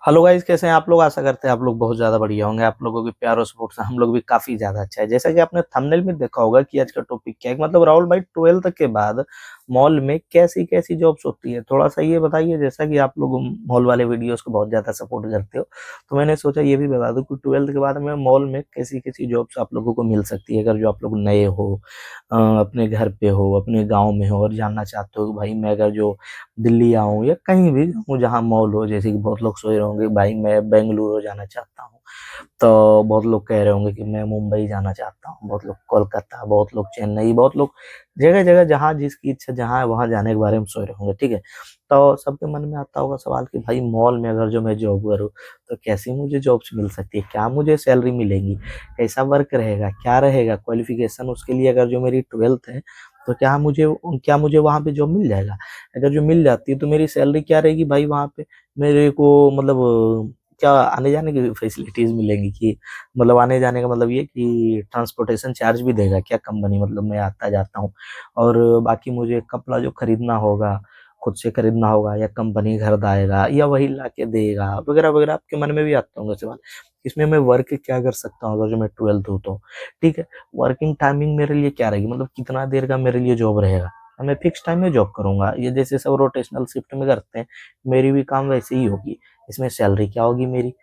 Hello guys, कैसे हैं आप लोग। आशा करते हैं आप लोग बहुत ज़्यादा बढ़िया होंगे। आप लोगों के प्यार और सपोर्ट से हम लोग भी काफ़ी ज़्यादा अच्छा है। जैसा कि आपने थंबनेल में देखा होगा कि आज का टॉपिक क्या है, मतलब राहुल भाई 12th के बाद मॉल में कैसी-कैसी जॉब्स होती है, थोड़ा-सा ये बताइए। जैसा कि आप लोग मॉल वाले वीडियोज़ को बहुत ज़्यादा सपोर्ट करते हो, तो मैंने सोचा ये भी बता दूँ कि 12th के बाद में मॉल में कैसी-कैसी जॉब्स आप लोगों को मिल सकती है। अगर जो आप लोग नए हो, अपने घर पे हो, अपने गाँव में हो और जानना चाहते हो कि भाई मैं अगर जो दिल्ली आऊँ या कहीं भी हूँ जहाँ मॉल हो, जैसे कि बहुत लोग सोच रहे होंगे भाई मैं बेंगलुरु जाना चाहता हूँ, तो बहुत लोग कह रहे होंगे कि मैं मुंबई जाना चाहता हूँ, बहुत लोग कोलकाता, बहुत लोग चेन्नई, बहुत लोग जगह-जगह जहाँ जिसकी इच्छा जहाँ है वहाँ जाने के बारे में सोच रहे होंगे, ठीक है। तो सबके मन में आता होगा सवाल कि भाई मॉल में अगर जो मैं जॉब करूँ, तो कैसी मुझे जॉब्स मिल सकती है? क्या मुझे सैलरी मिलेगी? कैसा वर्क रहेगा? क्या रहेगा? क्वालिफ़िकेशन उसके लिए अगर जो मेरी 12th है, तो क्या मुझे वहाँ पे जॉब मिल जाएगा? अगर जो मिल जाती है तो मेरी सैलरी क्या रहेगी भाई वहाँ पे? मेरे को मतलब क्या आने-जाने की फैसिलिटीज़ मिलेंगी कि मतलब आने-जाने का मतलब ये कि ट्रांसपोर्टेशन चार्ज भी देगा क्या कंपनी? मतलब मैं आता-जाता हूँ और बाकी मुझे कपड़ा जो खरीदना होगा, खुद से खरीदना होगा या कंपनी घर लाएगा या वही लाके देगा वगैरह-वगैरह आपके मन में भी आते होंगे सवाल। इसमें मैं वर्क क्या कर सकता हूँ अगर जो मैं 12th हूँ तो? ठीक है, वर्किंग टाइमिंग मेरे लिए क्या रहेगी? मतलब कितना देर का मेरे लिए जॉब रहेगा? मैं फिक्स टाइम में जॉब करूँगा। ये जैसे सब रोटेशनल शिफ्ट में करते हैं, मेरी भी काम वैसे ही होगी। इसमें सैलरी क्या होगी मेरी?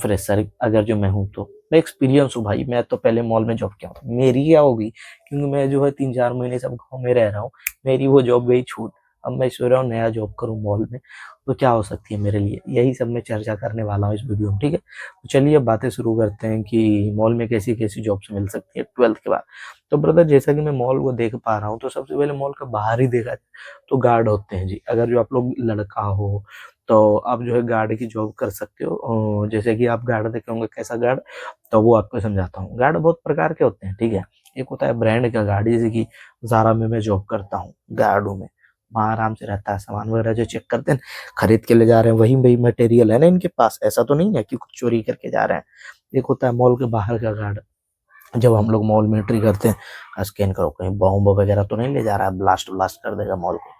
फ्रेशर अगर जो मैं हूँ तो। मैं एक्सपीरियंस हूँ भाई, मैं तो पहले मॉल में जॉब किया हूँ। मेरी क्या होगी? क्योंकि मैं जो है 3-4 महीने से अब गाँव में रह रहा हूँ, मेरी वो जॉब गई छूट। अब मैं सोच रहा हूँ नया जॉब करूँ मॉल में, तो क्या हो सकती है मेरे लिए? यही सब मैं चर्चा करने वाला हूँ इस वीडियो में, ठीक है? तो चलिए अब बातें शुरू करते हैं कि मॉल में कैसी-कैसी जॉब्स मिल सकती है 12th के बाद। तो ब्रदर जैसा कि मैं मॉल को देख पा रहा हूँ, तो सबसे पहले मॉल का बाहर ही देखा जाए तो गार्ड होते हैं जी। अगर जो आप लोग लड़का हो, तो आप जो है गार्ड की जॉब कर सकते हो। जैसे कि आप गार्ड देखे होंगे, कैसा गार्ड? तो वो आपको समझाता हूँ। गार्ड बहुत प्रकार के होते हैं, ठीक है? एक होता है ब्रांड का गार्ड, जैसे कि ज़ारा में मैं जॉब करता हूँ, गार्ड हूँ मैं। वहाँ आराम से रहता है, सामान वगैरह जो चेक करते हैं, खरीद के ले जा रहे हैं, वही-वही मटेरियल है ना इनके पास, ऐसा तो नहीं है कि कुछ चोरी करके जा रहे हैं। एक होता है मॉल के बाहर का गार्ड, जब हम लोग मॉल में एंट्री करते हैं, स्कैन करो कहीं बॉम्ब वगैरह तो नहीं ले जा रहा है, ब्लास्ट व्लास्ट कर देगा मॉल को।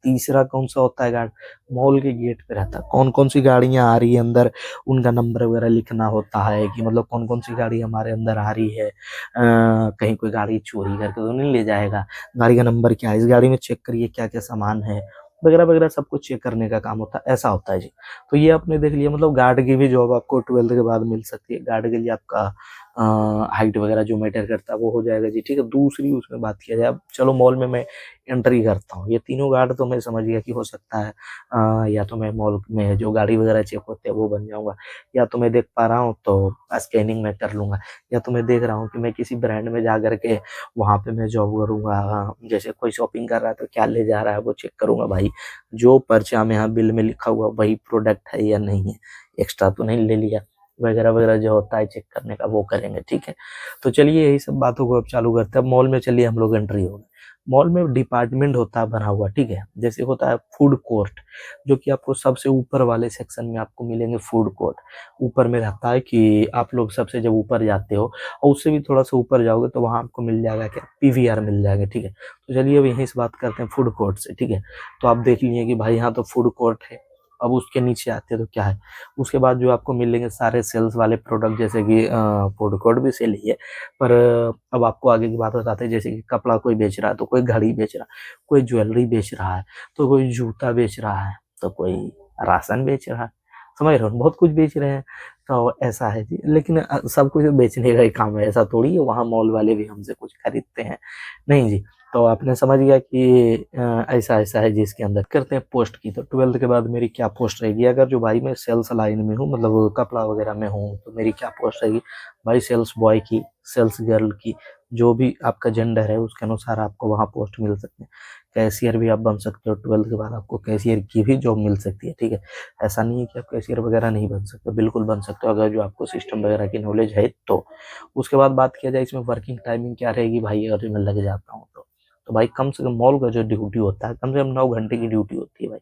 तीसरा कौन सा होता है गार्ड? मॉल के गेट पे रहता है, कौन कौन सी गाड़ियां आ रही है अंदर, उनका नंबर वगैरह लिखना होता है कि मतलब कौन कौन सी गाड़ी हमारे अंदर आ रही है, कहीं कोई गाड़ी चोरी करके तो नहीं ले जाएगा, गाड़ी का नंबर क्या है, इस गाड़ी में चेक करिए क्या क्या सामान है, वगैरह वगैरह सब कुछ चेक करने का काम होता है, ऐसा होता है जी। तो ये आपने देख लिया, मतलब गार्ड की भी जॉब आपको 12th के बाद मिल सकती है। गार्ड के लिए आपका हाइट वगैरह जो मैटर करता है वो हो जाएगा जी, ठीक है। दूसरी उसमें बात किया जाए, अब चलो मॉल में मैं एंट्री करता हूँ, ये तीनों गार्ड तो मैं समझ गया कि हो सकता है या तो मैं मॉल में जो गाड़ी वगैरह चेक होते हैं वो बन जाऊंगा, या तो मैं देख पा रहा हूँ तो स्कैनिंग में कर लूंगा, या तो मैं देख रहा हूँ कि मैं किसी ब्रांड में जा करके वहां पे मैं जॉब करूंगा। जैसे कोई शॉपिंग कर रहा है तो क्या ले जा रहा है वो चेक करूंगा भाई, जो पर्चा में यहाँ बिल में लिखा हुआ वही प्रोडक्ट है या नहीं है, एक्स्ट्रा तो नहीं ले लिया, वगैरह वगैरह जो होता है चेक करने का वो करेंगे, ठीक है। तो चलिए यही सब बातों को अब चालू करते हैं। अब मॉल में चलिए हम लोग एंट्री हो गए। मॉल में डिपार्टमेंट होता है बना हुआ, ठीक है। जैसे होता है फूड कोर्ट, जो कि आपको सबसे ऊपर वाले सेक्शन में आपको मिलेंगे फूड कोर्ट। ऊपर में रहता है कि आप लोग सबसे जब ऊपर जाते हो और उससे भी थोड़ा सा ऊपर जाओगे तो वहाँ आपको मिल जाएगा क्या, पीवीआर मिल जाएगा, ठीक है। तो चलिए अब यहीं से बात करते हैं फूड कोर्ट से, ठीक है। तो आप देख लीजिए कि भाई यहाँ तो फूड कोर्ट है। अब उसके नीचे आते हैं तो क्या है, उसके बाद जो आपको मिलेंगे सारे सेल्स वाले प्रोडक्ट, जैसे कि फूड कोर्ट भी सेल ही है, पर अब आपको आगे की बात बताते हैं। जैसे कि कपड़ा कोई बेच रहा है तो कोई घड़ी बेच रहा है, कोई ज्वेलरी बेच रहा है, तो कोई जूता बेच रहा है, तो कोई राशन बेच रहा है, समझ रहे हो, बहुत कुछ बेच रहे हैं। तो ऐसा है जी, लेकिन सब कुछ बेचने का ही काम है, ऐसा थोड़ी है वहाँ मॉल वाले भी हमसे कुछ खरीदते हैं, नहीं जी। तो आपने समझ गया कि ऐसा ऐसा है जिसके अंदर करते हैं पोस्ट की। तो 12th के बाद मेरी क्या पोस्ट रहेगी? अगर जो भाई मैं सेल्स लाइन में हूँ, मतलब कपड़ा वगैरह में हूँ, तो मेरी क्या पोस्ट रहेगी भाई? सेल्स बॉय की, सेल्स गर्ल की, जो भी आपका जेंडर है उसके अनुसार आपको वहाँ पोस्ट मिल सकते हैं। कैशियर भी आप बन सकते हो, 12th के बाद आपको कैशियर की भी जॉब मिल सकती है, ठीक है। ऐसा नहीं है कि आप कैशियर वगैरह नहीं बन सकते, बिल्कुल बन सकते हो अगर जो आपको सिस्टम वगैरह की नॉलेज है तो। उसके बाद बात किया जाए इसमें वर्किंग टाइमिंग क्या रहेगी भाई, अगर मैं लग जाता हूँ तो तो भाई कम से कम मॉल का जो ड्यूटी होता है कम से कम 9 घंटे की ड्यूटी होती है भाई,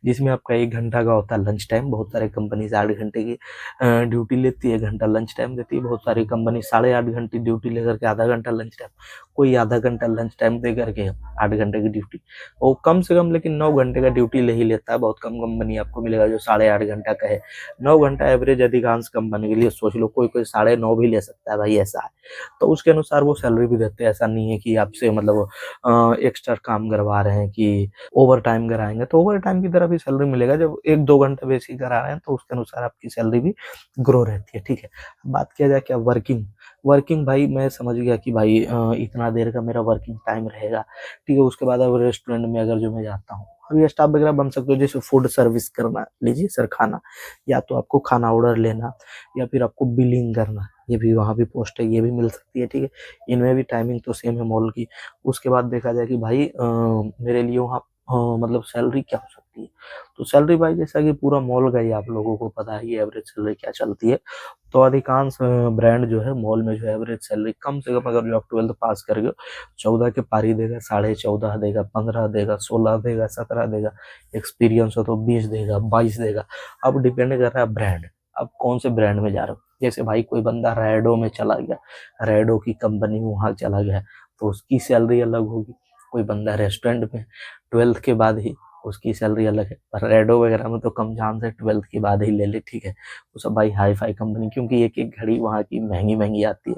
जिसमें आपका 1 घंटा का होता है लंच टाइम। बहुत सारे कंपनीज 8 घंटे की ड्यूटी लेती है, 1 घंटा लंच टाइम देती है। बहुत सारी कंपनी 8.5 घंटे ड्यूटी लेकर के आधा घंटा लंच टाइम, कोई आधा घंटा लंच टाइम दे करके 8 घंटे की ड्यूटी। वो कम से कम लेकिन 9 घंटे का ड्यूटी ले ही लेता है। बहुत कम कंपनी आपको मिलेगा जो 8.5 घंटा का है। 9 घंटा एवरेज अधिकांश कंपनी के लिए सोच लो, कोई कोई 9.5 भी ले सकता है भाई, ऐसा है। तो उसके अनुसार वो सैलरी भी देते हैं। ऐसा नहीं है कि आपसे मतलब एक्स्ट्रा काम करवा रहे हैं कि ओवर टाइम कराएंगे, तो ओवर टाइम की तरह भी सैलरी मिलेगा। जब 1-2 घंटे बेसिक करा रहे हैं तो उसके अनुसार आपकी सैलरी भी ग्रो रहती है, ठीक है। बात किया जाए क्या वर्किंग, वर्किंग भाई मैं समझ गया कि भाई इतना देर का मेरा वर्किंग टाइम रहेगा, ठीक है। उसके बाद अब रेस्टोरेंट में अगर जो मैं जाता हूँ, अभी स्टाफ वगैरह बन सकते हो, जैसे फूड सर्विस करना, लीजिए सर खाना, या तो आपको खाना ऑर्डर लेना, या फिर आपको बिलिंग करना, ये भी वहाँ भी पोस्ट है, ये भी मिल सकती है, ठीक है। इनमें भी टाइमिंग तो सेम है मॉल की। उसके बाद देखा जाए कि भाई मेरे लिए वहाँ मतलब सैलरी क्या हो सकती है, तो सैलरी भाई जैसा कि पूरा मॉल का ही आप लोगों को पता है एवरेज सैलरी क्या चलती है। तो अधिकांश ब्रांड जो है मॉल में जो एवरेज सैलरी कम से कम, अगर जो आप 12th पास कर गए 14 के पारी देगा, 14.5 देगा, 15 देगा, 16 देगा, 17 देगा। एक्सपीरियंस हो तो 20 देगा, 22 देगा। अब डिपेंड कर रहा है ब्रांड, अब कौन से ब्रांड में जा रहे हो। जैसे भाई कोई बंदा रैडो में चला गया, रैडो की कंपनी में वहां चला गया, तो उसकी सैलरी अलग होगी। कोई बंदा रेस्टोरेंट में 12th के बाद ही, उसकी सैलरी अलग है। पर रेडो वगैरह में तो कम चांस है, 12th के बाद ही ले ले, ठीक है। वो सब भाई हाई फाई कंपनी, क्योंकि एक एक घड़ी वहाँ की महंगी महंगी आती है,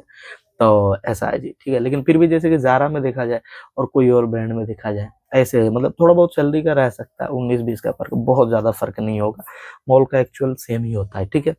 तो ऐसा है जी, ठीक है। लेकिन फिर भी जैसे कि ज़ारा में देखा जाए और कोई और ब्रांड में देखा जाए, ऐसे मतलब थोड़ा बहुत सैलरी का रह सकता है, 19-20 का फर्क, बहुत ज़्यादा फर्क नहीं होगा। मॉल का एक्चुअल सेम ही होता है, ठीक है।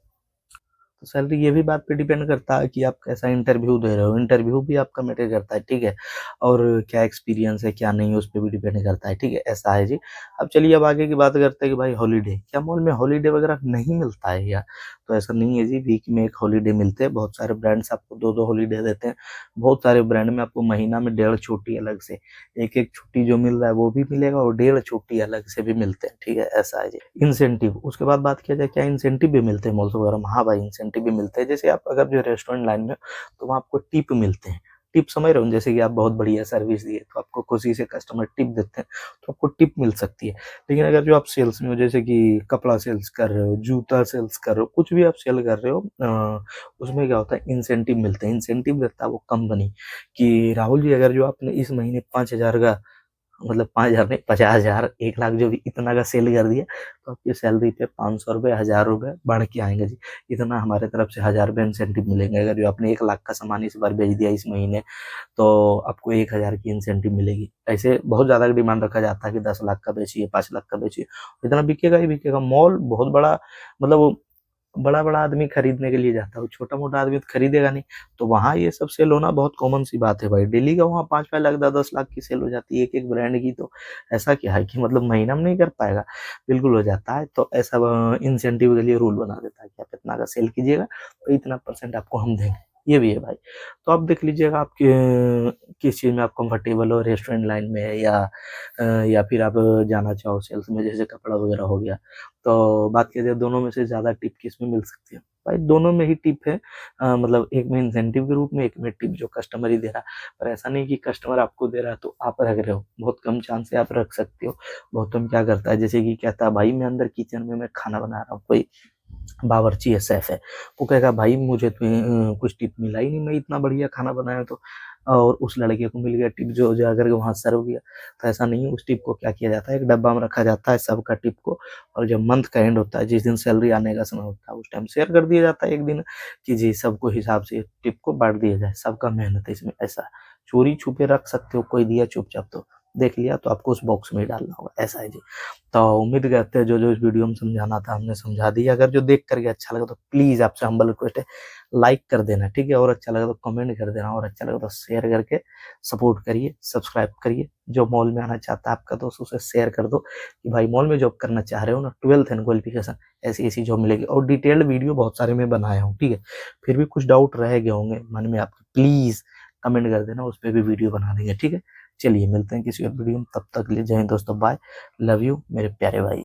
तो सैलरी ये भी बात पे डिपेंड करता है कि आप कैसा इंटरव्यू दे रहे हो, इंटरव्यू भी आपका मैटर करता है, ठीक है। और क्या एक्सपीरियंस है क्या नहीं, उस पे भी डिपेंड करता है, ठीक है। ऐसा है जी। अब चलिए अब आगे की बात करते हैं कि भाई हॉलीडे, क्या मॉल में हॉलीडे वगैरह नहीं मिलता है क्या? तो ऐसा नहीं है जी, वीक में 1 हॉलीडे मिलते हैं। बहुत सारे ब्रांड्स आपको 2-2 हॉलीडे देते हैं। बहुत सारे ब्रांड में आपको महीना में 1.5 छुट्टी अलग से, एक-एक छुट्टी जो मिल रहा है वो भी मिलेगा, और 1.5 छुट्टी अलग से भी मिलते हैं, ठीक है। ऐसा है जी। इंसेंटिव, उसके बाद बात किया जाए क्या इंसेंटिव भी मिलते हैं मॉल्स वगैरह में? हाँ भाई, इंसेंटिव भी मिलते हैं। जैसे आप अगर जो रेस्टोरेंट लाइन में हो, तो वहाँ आपको टिप मिलते हैं। टिप समझ रहे हो, जैसे कि आप बहुत बढ़िया सर्विस दिए तो आपको खुशी से कस्टमर टिप देते हैं, तो आपको टिप मिल सकती है। लेकिन अगर जो आप सेल्स में हो, जैसे कि कपड़ा सेल्स कर रहे हो, जूता सेल्स कर रहे हो, कुछ भी आप सेल कर रहे हो, उसमें क्या होता है इंसेंटिव मिलते हैं। इंसेंटिव देता है वो कंपनी कि राहुल जी अगर जो आपने इस महीने 5,000 का, मतलब 5,000 नहीं, 50,000, 1 लाख जो भी इतना का सेल कर दिया, तो आपकी सैलरी पे 500 रुपये, 1,000 रुपये बढ़ के आएंगे जी। इतना हमारे तरफ से 1,000 रुपये इंसेंटिव मिलेंगे। अगर जो आपने 1 लाख का सामान इस बार बेच दिया इस महीने, तो आपको 1,000 की इंसेंटिव मिलेगी। ऐसे बहुत ज़्यादा डिमांड रखा जाता है कि 10 लाख का बेचिए, 5 लाख का बेचिए, इतना बिकेगा ही बिकेगा। मॉल बहुत बड़ा, मतलब बड़ा बड़ा आदमी खरीदने के लिए जाता है, छोटा मोटा आदमी तो खरीदेगा नहीं। तो वहाँ ये सब सेल होना बहुत कॉमन सी बात है भाई। डेली का वहाँ 5-5 लाख, 10-10 लाख की सेल हो जाती है एक एक ब्रांड की। तो ऐसा क्या है कि मतलब महीना में नहीं कर पाएगा, बिल्कुल हो जाता है। तो ऐसा इंसेंटिव के लिए रूल बना देता है कि आप इतना का सेल कीजिएगा तो इतना परसेंट आपको हम देंगे, ये भी है भाई। तो आप देख लीजिएगा आप किस चीज़ में आप कंफर्टेबल हो, रेस्टोरेंट लाइन में है या फिर आप जाना चाहो सेल्स में, जैसे कपड़ा वगैरह हो गया। तो बात किया जाए दोनों में से ज़्यादा टिप किस में मिल सकती है? भाई दोनों में ही टिप है। मतलब एक में इंसेंटिव के रूप में, एक में टिप जो कस्टमर ही दे रहा है। पर ऐसा नहीं कि कस्टमर आपको दे रहा है तो आप रख रहे हो, बहुत कम चांस है आप रख सकते हो। बहुत कम क्या करता है, जैसे कि कहता है भाई मैं अंदर किचन में मैं खाना बना रहा हूँ, कोई बावर्ची है, शेफ है, वो कहेगा भाई मुझे तो कुछ टिप मिला ही नहीं, मैं इतना बढ़िया खाना बनाया तो। और उस लड़के को मिल गया टिप, जो जाकर के वहाँ सर्व किया। तो ऐसा नहीं है, उस टिप को क्या किया जाता है, एक डब्बा में रखा जाता है सबका टिप को। और जब मंथ का एंड होता है, जिस दिन सैलरी आने का समय होता है, उस टाइम शेयर कर दिया जाता है एक दिन, कि जी सबको हिसाब से टिप को बांट दिया जाए, सबका मेहनत है इसमें। ऐसा चोरी छुपे रख सकते हो, कोई दिया चुपचाप तो देख लिया तो आपको उस बॉक्स में ही डालना होगा, ऐसा है जी। तो उम्मीद करते हैं जो जो इस वीडियो में समझाना था हमने समझा दिया। अगर जो देख करके अच्छा लगा तो प्लीज़ आपसे हम्बल रिक्वेस्ट है, लाइक कर देना, ठीक है। और अच्छा लगा तो कमेंट कर देना, और अच्छा लगा तो शेयर करके सपोर्ट करिए, सब्सक्राइब करिए। जो मॉल में आना चाहता है आपका दोस्त, उसे शेयर कर दो कि भाई मॉल में जॉब करना चाह रहे हो ना, 12th एंड क्वालिफिकेशन, ऐसी ऐसी जॉब मिलेगी। और डिटेल्ड वीडियो बहुत सारे मैं बनाया हूँ, ठीक है। फिर भी कुछ डाउट रह गए होंगे मन में आपके, प्लीज़ कमेंट कर देना, उस पर भी वीडियो बना देंगे, ठीक है। चलिए मिलते हैं किसी और वीडियो में, तब तक के लिए जय हिंद दोस्तों, बाय, लव यू मेरे प्यारे भाई।